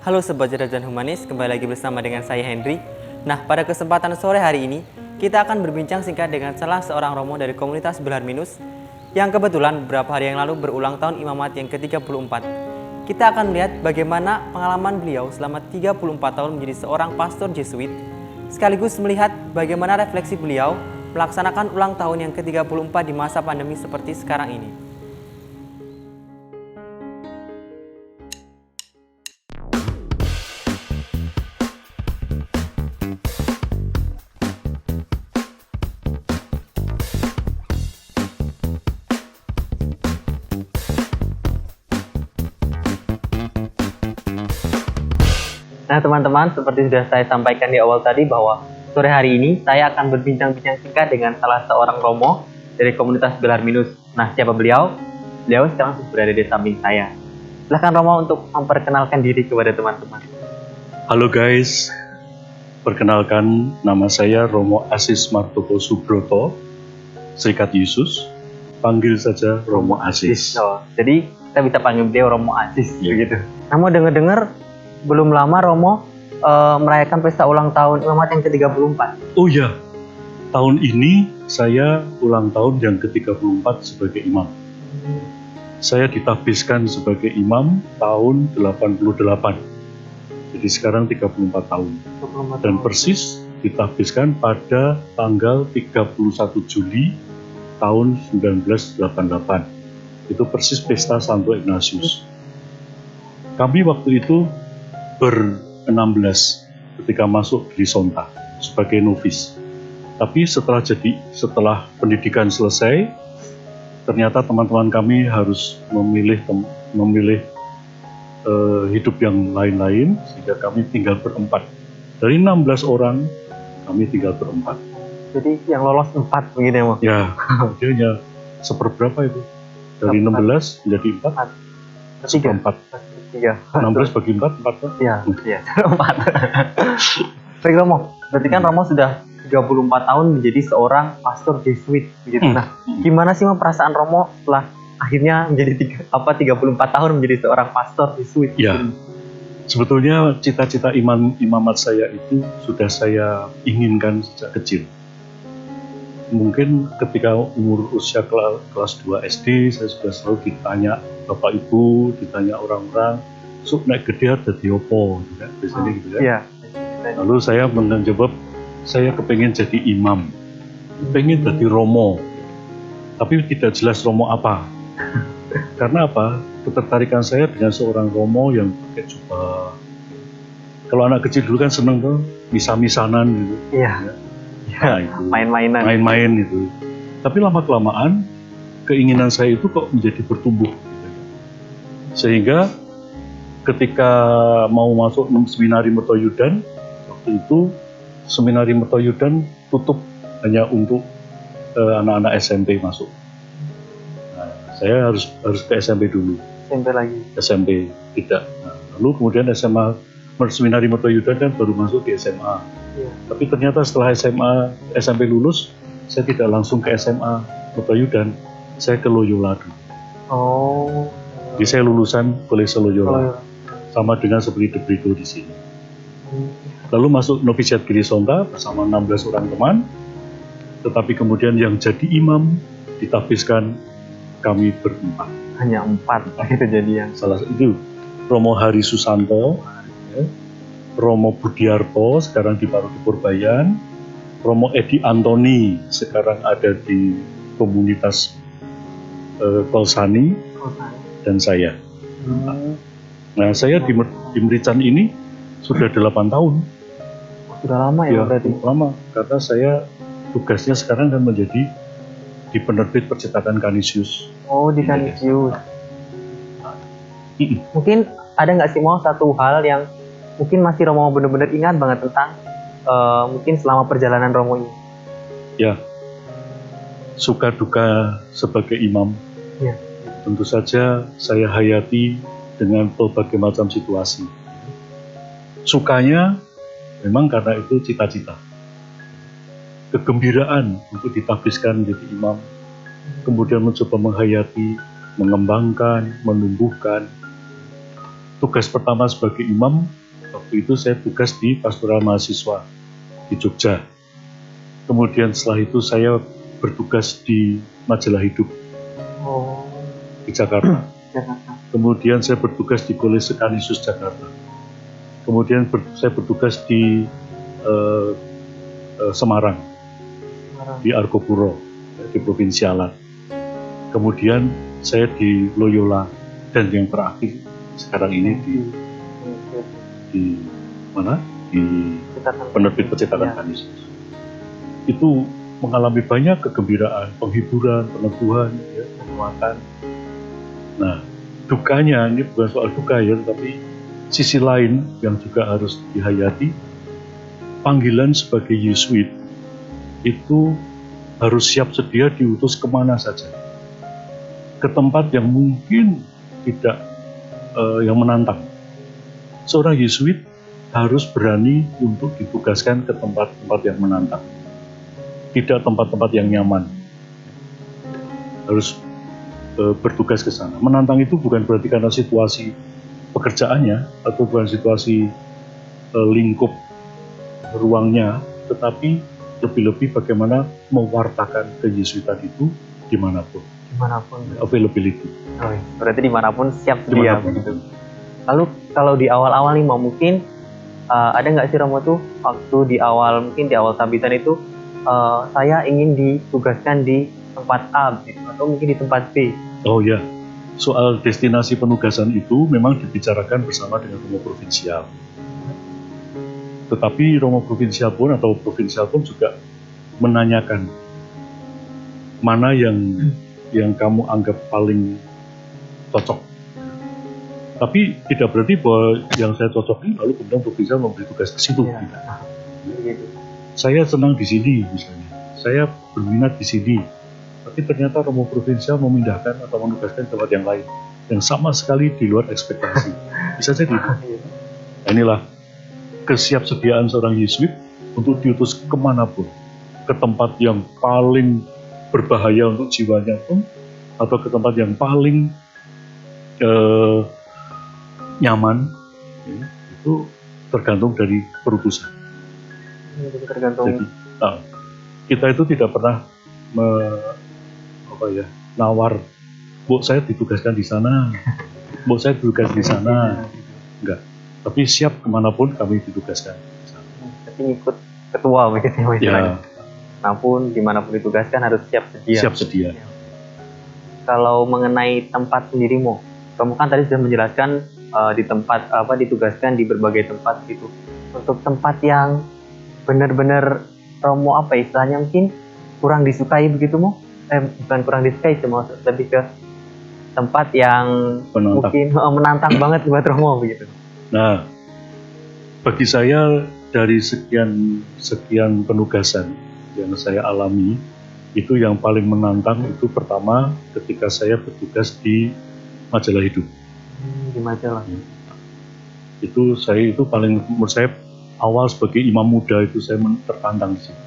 Halo Sobat Cerdas dan Humanis, kembali lagi bersama dengan saya Henry. Nah, pada kesempatan sore hari ini, kita akan berbincang singkat dengan salah seorang romo dari komunitas Belar Minus yang kebetulan beberapa hari yang lalu berulang tahun imamat yang ke-34. Kita akan melihat bagaimana pengalaman beliau selama 34 tahun menjadi seorang pastor Jesuit, sekaligus melihat bagaimana refleksi beliau melaksanakan ulang tahun yang ke-34 di masa pandemi seperti sekarang ini. Nah teman-teman, seperti sudah saya sampaikan di awal tadi bahwa sore hari ini saya akan berbincang-bincang singkat dengan salah seorang romo dari komunitas Belar Minus. Nah, siapa beliau? Beliau sekarang sudah berada di samping saya. Silahkan Romo untuk memperkenalkan diri kepada teman-teman. Halo guys, perkenalkan nama saya Romo Asis Martoko Subroto, Serikat Yesus. Panggil saja Romo Asis. Oh, jadi kita bisa panggil beliau Romo Asis, Ya. begitu. Namun dengar-dengar belum lama Romo merayakan pesta ulang tahun imamat yang ke-34. Oh ya, tahun ini saya ulang tahun yang ke-34 sebagai imam. Saya ditahbiskan sebagai imam tahun 88. Jadi sekarang 34 tahun. Dan persis ditahbiskan pada tanggal 31 Juli tahun 1988. Itu persis pesta Santo Ignatius. Kami waktu itu ber-16 ketika masuk di Sonta sebagai novis. Tapi setelah pendidikan selesai, ternyata teman-teman kami harus memilih hidup yang lain-lain, sehingga kami tinggal berempat. Dari 16 orang, kami tinggal berempat. Jadi yang lolos 4 begitu ya, Mo? Ya, dia hanya seperberapa itu? Dari 16 menjadi 4, seperempat. 16 bagi 4, 4 Iya, 4. Baik Romo, berarti kan Romo sudah 34 tahun menjadi seorang pastor Jesuit begitu. Nah, gimana sih perasaan Romo setelah akhirnya menjadi 34 tahun menjadi seorang pastor Jesuit? Ya, sebetulnya cita-cita imamat saya itu sudah saya inginkan sejak kecil. Mungkin ketika umur usia kelas 2 SD, saya sudah selalu ditanya Bapak Ibu, ditanya orang-orang, "Sok naik gede dadi opo?" gitu kan, biasanya gitu kan. Iya. Lalu saya menjawab, saya kepengen jadi imam, pengen jadi romo, tapi tidak jelas romo apa. Karena apa? Ketertarikan saya dengan seorang romo yang pakai jubah. Kalau anak kecil dulu kan seneng tuh misa-misanan gitu. Iya. Nah, itu. Main-main itu. Tapi lama-kelamaan keinginan saya itu kok menjadi bertumbuh. Sehingga ketika mau masuk seminari Mertoyudan, waktu itu seminari Mertoyudan tutup hanya untuk anak-anak SMP masuk. Nah, saya harus ke SMP dulu. SMP lagi. SMP tidak. Nah, lalu kemudian SMA seminari Mertoyudan kan baru masuk di SMA. Iya. Tapi ternyata setelah SMP lulus, saya tidak langsung ke SMA Mertoyudan, saya ke Loyola dulu. Oh. Jadi saya lulusan Kolese Loyola, sama dengan seperti Debrito di sini. Lalu masuk novisiat Giri Sonta bersama 16 orang teman, tetapi kemudian yang jadi imam ditahbiskan kami berempat. Hanya 4 gitu jadinya. Salah satu itu Romo Hari Susanto, ya, Romo Budiarto sekarang di Paroki Purbayan, Romo Edi Antoni sekarang ada di komunitas Kolsani, dan saya. Nah, saya di Merican ini sudah 8 tahun. Sudah lama ya, berarti? Lama, karena saya tugasnya sekarang kan menjadi di penerbit percetakan Canisius. Oh, di Canisius. Mungkin ada nggak sih mau satu hal yang mungkin masih Romo benar-benar ingat banget tentang mungkin selama perjalanan Romo ini? Ya, suka duka sebagai imam. Ya. Tentu saja saya hayati dengan berbagai macam situasi. Sukanya memang karena itu cita-cita. Kegembiraan untuk ditahbiskan menjadi imam, kemudian mencoba menghayati, mengembangkan, menumbuhkan. Tugas pertama sebagai imam Waktu itu saya tugas di pastoral mahasiswa di Jogja. Kemudian setelah itu saya bertugas di Majalah Hidup di Jakarta. Kemudian saya bertugas di Kolese Kanisius Jakarta. Kemudian saya bertugas di Semarang, di Argopuro, di Provinsialan. Kemudian saya di Loyola, dan yang terakhir sekarang ini di mana? Di Penerbit Percetakan Kanisius. Itu mengalami banyak kegembiraan, penghiburan, peneguhan, ya, penguatan. Nah, dukanya ini bukan soal duka ya, tetapi sisi lain yang juga harus dihayati, panggilan sebagai Yesuit itu harus siap sedia diutus kemana saja, ke tempat yang mungkin tidak yang menantang. Seorang Yesuit harus berani untuk ditugaskan ke tempat-tempat yang menantang, tidak tempat-tempat yang nyaman. Harus bertugas ke sana. Menantang itu bukan berarti karena situasi pekerjaannya atau bukan situasi lingkup ruangnya, tetapi lebih-lebih bagaimana mewartakan keyesuitan itu dimanapun. Availability. Oh, berarti dimanapun siap sedia Dimanapun. begitu. Lalu kalau di awal-awal nih mau mungkin ada nggak sih Romo tuh waktu di awal, mungkin di awal Tabitan itu saya ingin ditugaskan di tempat A gitu, atau mungkin di tempat B. Oh ya, soal destinasi penugasan itu memang dibicarakan bersama dengan Romo Provinsial. Tetapi Romo Provinsial pun atau Provinsial pun juga menanyakan mana yang kamu anggap paling cocok. Tapi tidak berarti bahwa yang saya cocoki lalu kemudian Provinsial memberi tugas ke situ. Ya. Saya senang di sini misalnya, saya berminat di sini. Tapi ternyata Romo Provinsial memindahkan atau menugaskan ke tempat yang lain yang sama sekali di luar ekspektasi. Bisa jadi. Nah, inilah kesiapsediaan seorang Yesuit untuk diutus kemanapun, ke tempat yang paling berbahaya untuk jiwanya pun, atau ke tempat yang paling nyaman, ya, itu tergantung dari perutusan. Jadi kita itu tidak pernah nawar, Bu saya ditugaskan di sana, Bu saya ditugaskan di sana, enggak. Tapi siap kemanapun kami ditugaskan. Tapi ikut ketua begitu ya. Namun dimanapun ditugaskan harus siap sedia. Siap sedia. Kalau mengenai tempat sendirimu, kamu kan tadi sudah menjelaskan di tempat ditugaskan di berbagai tempat gitu. Untuk tempat yang benar-benar Romo istilahnya mungkin kurang disukai begitu mu? Bukan kurang disukai, cuma lebih ke tempat yang mungkin menantang banget buat Romo begitu. Nah, bagi saya dari sekian penugasan yang saya alami, itu yang paling menantang itu pertama ketika saya bertugas di Majalah Hidup. Di Majalah. Itu paling, menurut saya awal sebagai imam muda itu saya tertantang di situ.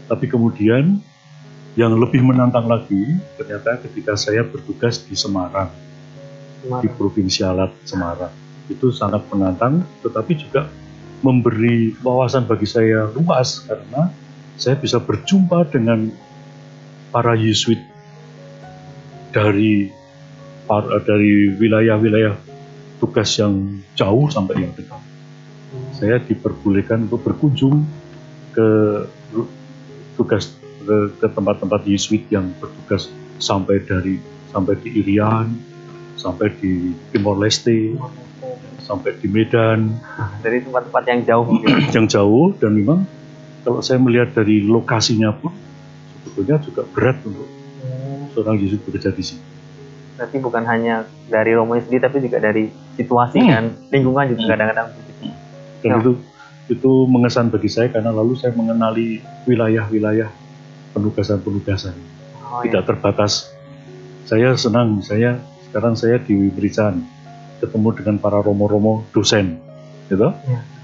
Tapi kemudian yang lebih menantang lagi ternyata ketika saya bertugas di Semarang. Di Provinsialat Semarang. Itu sangat menantang, tetapi juga memberi wawasan bagi saya luas karena saya bisa berjumpa dengan para Yesuit dari wilayah-wilayah tugas yang jauh sampai yang dekat. Saya diperbolehkan untuk berkunjung ke tempat-tempat Yesuit yang bertugas sampai di Irian, sampai di Timor Leste, sampai di Medan. Dari tempat-tempat yang jauh. Yang jauh, dan memang kalau saya melihat dari lokasinya pun sebetulnya juga berat untuk seorang Yesuit bekerja di sini. Berarti bukan hanya dari Romo sendiri, tapi juga dari situasi dan lingkungan juga kadang-kadang begitu. Dan itu mengesan bagi saya karena lalu saya mengenali wilayah-wilayah penugasan-penugasan. Tidak terbatas. Saya senang, sekarang saya di Merican ketemu dengan para romo-romo dosen, gitu.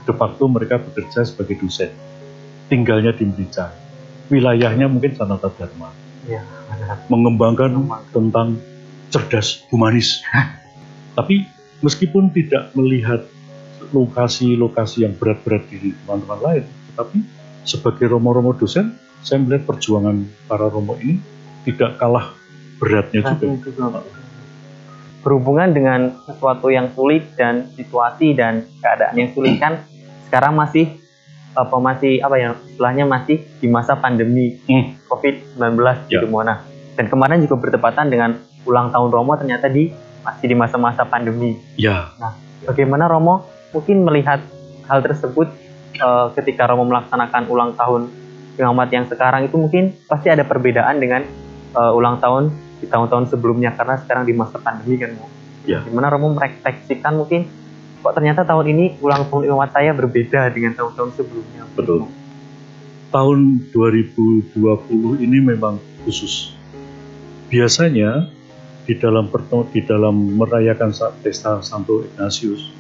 De facto mereka bekerja sebagai dosen, tinggalnya di Merican, wilayahnya mungkin Sanata Dharma, mengembangkan tentang cerdas humanis. Tapi meskipun tidak melihat lokasi-lokasi yang berat-berat di teman-teman lain, tetapi sebagai romo-romo dosen, saya melihat perjuangan para romo ini tidak kalah beratnya juga. Berhubungan dengan sesuatu yang sulit dan situasi dan keadaan yang sulit kan sekarang masih istilahnya masih di masa pandemi COVID-19 gitu Mona. Dan kemarin juga bertepatan dengan ulang tahun Romo ternyata masih di masa-masa pandemi. Ya. Nah, bagaimana Romo mungkin melihat hal tersebut ketika Romo melaksanakan ulang tahun Imamat yang sekarang itu mungkin pasti ada perbedaan dengan ulang tahun di tahun-tahun sebelumnya karena sekarang di masa pandemi kan. Ya. Gimana Romo merefleksikan mungkin kok ternyata tahun ini ulang tahun Imamat saya berbeda dengan tahun-tahun sebelumnya. Betul. Tahun 2020 ini memang khusus. Biasanya di dalam merayakan pesta Santo Ignatius,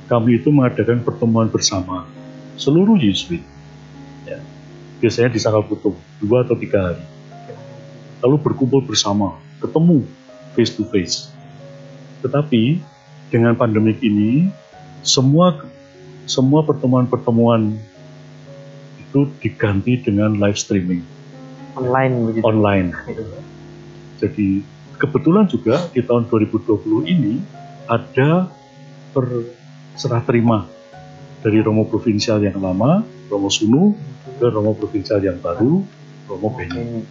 kami itu mengadakan pertemuan bersama seluruh Yesuit. Ya. Biasanya di Sangkalputung 2 atau 3 hari. Lalu berkumpul bersama, ketemu face to face. Tetapi dengan pandemik ini, semua pertemuan-pertemuan itu diganti dengan live streaming. Online. Jadi kebetulan juga di tahun 2020 ini ada serah terima dari Romo Provinsial yang lama, Romo Sunu, ke Romo Provinsial yang baru, Romo Beni.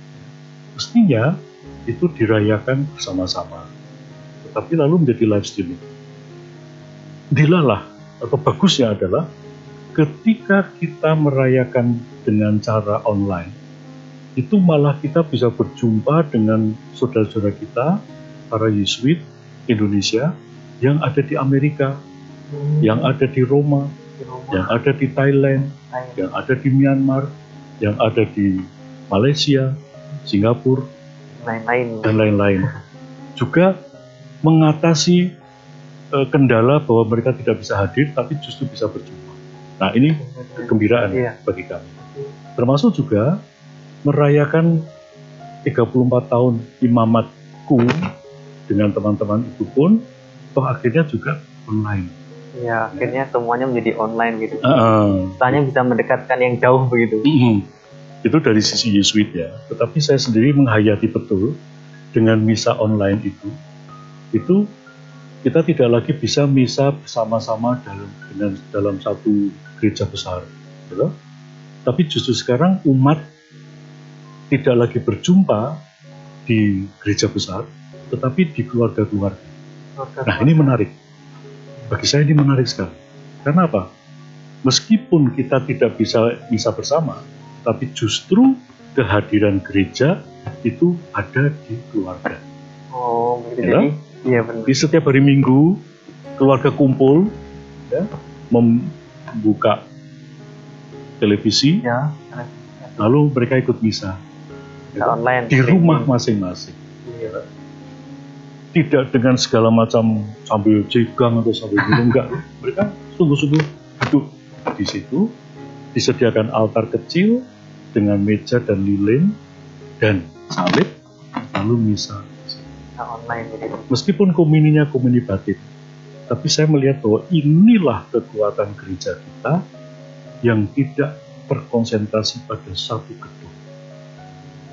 Mestinya itu dirayakan bersama-sama, tetapi lalu menjadi live streaming. Dilalah atau bagusnya adalah ketika kita merayakan dengan cara online, itu malah kita bisa berjumpa dengan saudara-saudara kita, para Yesuit Indonesia yang ada di Amerika, yang ada di Roma, yang ada di Thailand, yang ada di Myanmar, yang ada di Malaysia, Singapura, dan lain-lain. Juga mengatasi kendala bahwa mereka tidak bisa hadir, tapi justru bisa berjumpa. Nah, ini kegembiraan bagi kami. Termasuk juga merayakan 34 tahun imamatku dengan teman-teman itu pun, toh akhirnya juga online. Ya, akhirnya semuanya menjadi online gitu. Istilahnya bisa mendekatkan yang jauh begitu. Itu dari sisi Yesuit ya. Tetapi saya sendiri menghayati betul dengan misa online itu kita tidak lagi bisa misa bersama-sama dalam satu gereja besar, gitu. Tapi justru sekarang umat tidak lagi berjumpa di gereja besar, tetapi di keluarga-keluarga. Nah, ini menarik. Bagi saya ini menarik sekali. Karena apa? Meskipun kita tidak bisa misa bersama, tapi justru kehadiran gereja itu ada di keluarga. Oh, begitu. Jadi, iya benar. Di setiap hari Minggu, keluarga kumpul, ya, membuka televisi, ya, lalu mereka ikut misa. Online, di rumah masing-masing. Iya. Tidak dengan segala macam sambil jegang atau sambil minum, enggak. Mereka sungguh-sungguh duduk di situ, disediakan altar kecil dengan meja dan lilin dan salib, lalu misa. Online begitu. Meskipun komuninya komuni batin, tapi saya melihat bahwa inilah kekuatan gereja kita yang tidak terkonsentrasi pada satu gedung.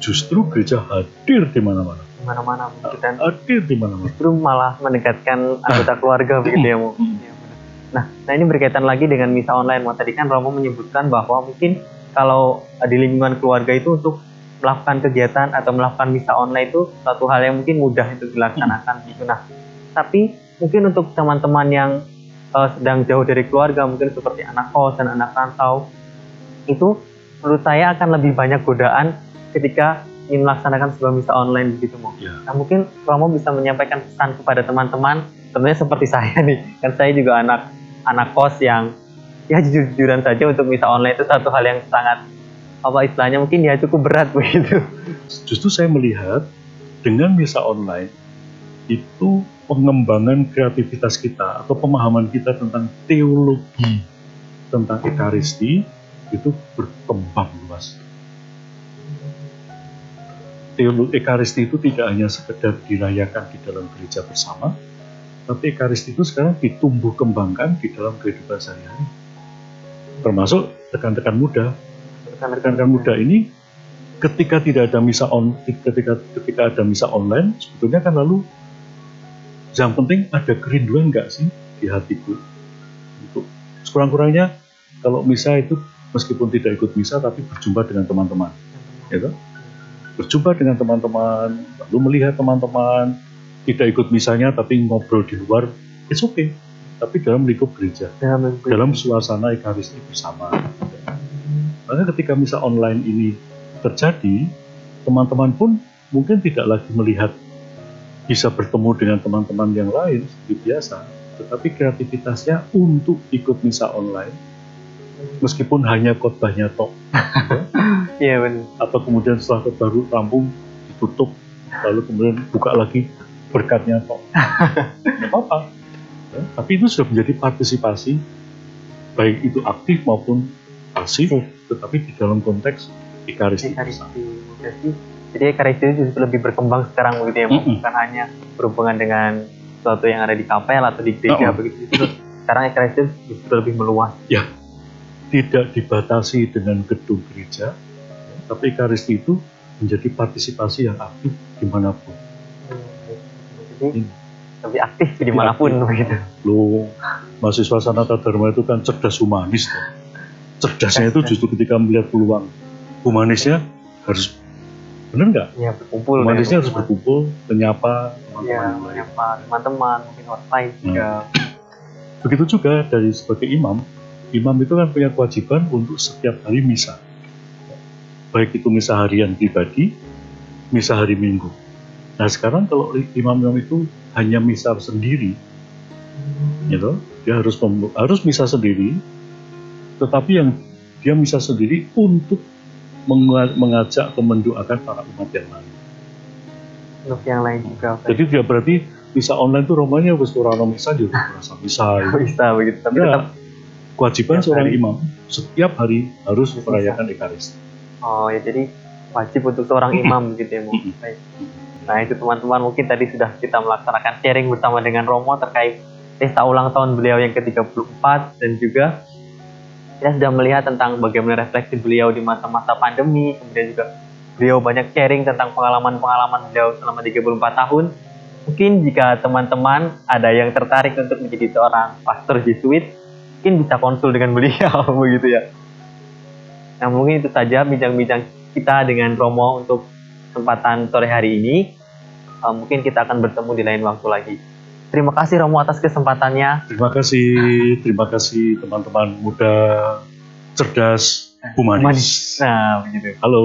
Justru gereja hadir di mana-mana. Hadir di mana-mana. Justru malah mendekatkan anggota keluarga begitu ya, Mo. Nah, ini berkaitan lagi dengan misa online. Tadi kan Romo menyebutkan bahwa mungkin kalau di lingkungan keluarga itu untuk melakukan kegiatan atau melakukan misa online itu suatu hal yang mungkin mudah itu dilaksanakan gitu. Nah, tapi mungkin untuk teman-teman yang sedang jauh dari keluarga, mungkin seperti anak kos dan anak rantau, itu menurut saya akan lebih banyak godaan ketika ingin melaksanakan sebuah misa online begitu, Mo. Ya. Nah, mungkin Romo bisa menyampaikan pesan kepada teman-teman, tentunya seperti saya nih, kan saya juga anak kos yang ya jujur-jujuran saja untuk misa online itu satu hal yang sangat istilahnya mungkin ya cukup berat begitu. Justru saya melihat dengan misa online itu pengembangan kreativitas kita atau pemahaman kita tentang teologi tentang Ekaristi itu berkembang luas. Ekaristi itu tidak hanya sekedar dirayakan di dalam gereja bersama, Tapi Ekaristi itu sekarang ditumbuh kembangkan di dalam kehidupan sehari-hari. Termasuk rekan-rekan muda. Rekan-rekan muda ini ketika tidak ada ketika ada misa online, sebetulnya kan lalu yang penting ada kerinduan nggak sih di hatiku untuk sekurang-kurangnya kalau misa itu meskipun tidak ikut misa tapi berjumpa dengan teman-teman, ya kan? Berjumpa dengan teman-teman, lalu melihat teman-teman, tidak ikut misanya tapi ngobrol di luar, it's okay. Tapi dalam lingkup gereja, dalam suasana Ekaristi bersama. Maka ketika misa online ini terjadi, teman-teman pun mungkin tidak lagi melihat bisa bertemu dengan teman-teman yang lain seperti biasa, tetapi kreativitasnya untuk ikut misa online, meskipun hanya khotbahnya tok, Iya benar. atau kemudian setelah khotbah rampung ditutup, lalu kemudian buka lagi berkatnya tok, nggak apa-apa. Ya, tapi itu sudah menjadi partisipasi, baik itu aktif maupun pasif, tetapi di dalam konteks Ekaristi. Jadi Ekaristi itu justru lebih berkembang sekarang begitu ya, bukan hanya berhubungan dengan sesuatu yang ada di kapel atau di gereja begitu. Sekarang Ekaristi justru lebih meluas. Ya, tidak dibatasi dengan gedung gereja, tapi Ekaristi itu menjadi partisipasi yang aktif dimanapun. Jadi lebih aktif dimanapun begitu. Loh, mahasiswa Sanata Dharma itu kan cerdas humanis. Cerdasnya itu justru ketika melihat peluang, humanisnya harus benar nggak? Ya, berkumpul. Humanisnya harus berkumpul, menyapa teman-teman. Ya, menyapa teman-teman, mungkin orang lain juga. Begitu juga dari sebagai imam itu kan punya kewajiban untuk setiap hari misa. Baik itu misa harian pribadi, misa hari Minggu. Nah sekarang kalau imam itu hanya misa sendiri, gitu, dia harus misa sendiri, tetapi yang dia misa sendiri untuk mengajak atau mendoakan para umat yang lain. Untuk yang lain juga. Jadi dia berarti misa online itu romanya wis ora ono misa juga merasa misa. Bisa begitu. Tapi ya, tetap kewajiban seorang imam setiap hari harus merayakan Ekaristi. Oh ya, jadi wajib untuk seorang imam begitu ya, Bu. Baik. Nah itu teman-teman, mungkin tadi sudah kita melaksanakan sharing bersama dengan Romo terkait pesta ulang tahun beliau yang ke-34, dan juga kita sudah melihat tentang bagaimana refleksi beliau di masa-masa pandemi, kemudian juga beliau banyak sharing tentang pengalaman-pengalaman beliau selama 34 tahun. Mungkin jika teman-teman ada yang tertarik untuk menjadi seorang pastor Jesuit, mungkin bisa konsul dengan beliau begitu ya. Nah mungkin itu saja bincang-bincang kita dengan Romo untuk kesempatan sore hari ini. Mungkin kita akan bertemu di lain waktu lagi. Terima kasih Romo atas kesempatannya. Terima kasih teman-teman muda, cerdas, humanis. Nah begitu. Halo.